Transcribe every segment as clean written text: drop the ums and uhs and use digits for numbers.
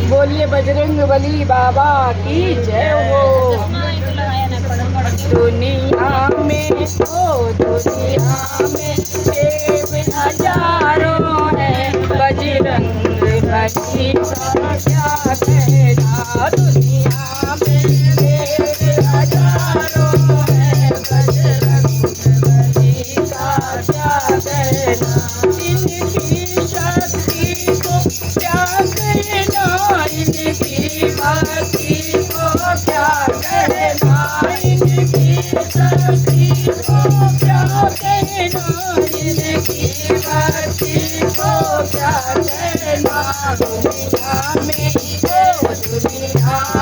बोलिए बजरंग बली बाबा की जय हो। दुनिया में दुनिया में देव हजारों है, बजरंग बली का क्या कहना। दुनिया में देव हजारों है, बजरंग बली का क्या कहना। इनकी शक्ति को क्या कहना, इनकी भक्ति को क्या कहना, इनकी शक्ति को क्या कहना, इनकी भक्ति को क्या कहना। दुनिया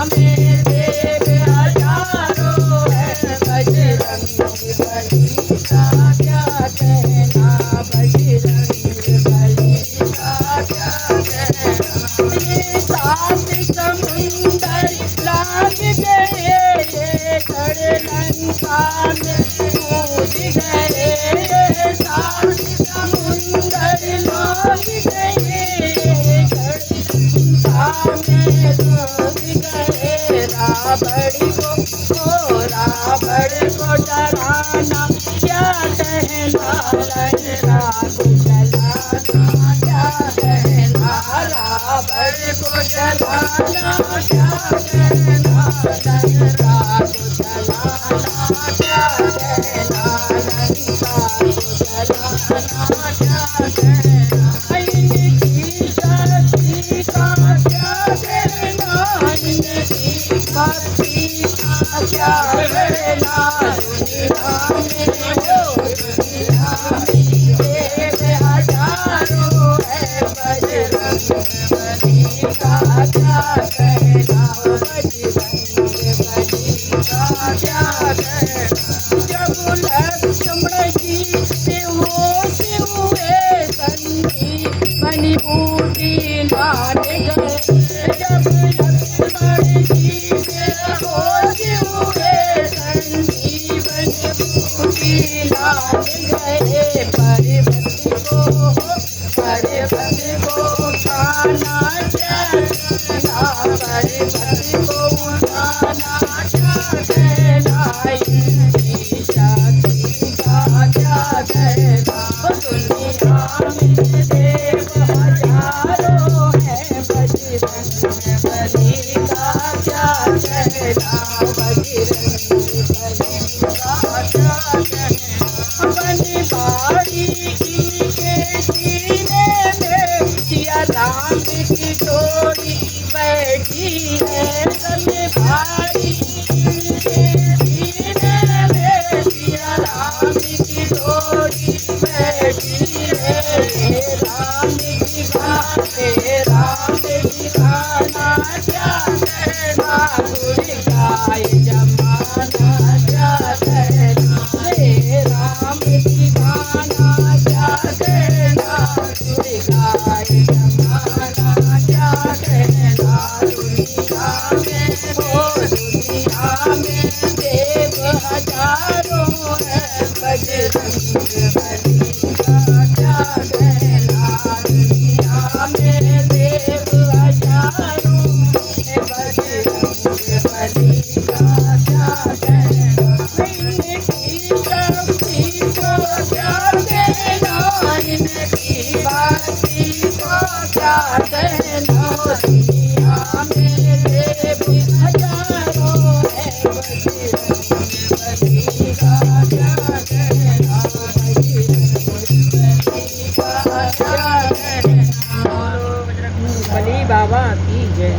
में देव हजारों है, बजरंग बली का क्या कहना, बजरंग बली का क्या कहना। ये सात समुंदर लाग गए, ये गढ़ लंका में कूद गए, ये सात समुंदर लाग गए, ये गढ़ लंका में कूद गए। रावण को डराना क्या कहना, लंका को जलाना क्या कहना। रावण को जलाना क्या कहना, लंका को जलाना क्या कहना, लंका को जलाना क्या कहना। इनकी शक्ति का क्या कहना, इनकी भक्ति का क्या कहना। दुनिया में देव हजारों है, बजरंग बली का क्या कहना, बजरंग बली का क्या कहना। जब लक्ष्मण जी बेहोश हुए, संजीवनी बूटी लान गए। जब लक्ष्मण जी बेहोश हुए, संजीवनी बूटी लान गए। पर्वत को उठाना क्या कहना, पर्वत को उठाना क्या कहना। इनकी शक्ति का क्या कहना। दुनिया में देव हजारों है, बजरंग बली का क्या कहना, बजरंग बली का क्या कहना। बनवारी इनके सीने में सिया राम की डोरी बैठी है। बनवारी इनके सीने में सिया राम की डोरी बैठी है। राम की गाना क्या कहना, दुर्गा जमाना क्या कहना। राम की गाना क्या कहना, दुर्गा जमाना क्या कहना। दुनिया में देव हजारों है, बजरंग बली का क्या कहना। दुनिया में देव हजारों है, बजरंग बली का क्या कहना। इनकी शक्ति को क्या कहना, इनकी भक्ति को क्या कहना। दुनिया में देव हजारों है, बजरंग बली का क्या कहना, बजरंग बली का क्या कहना। बली बाबा की जय।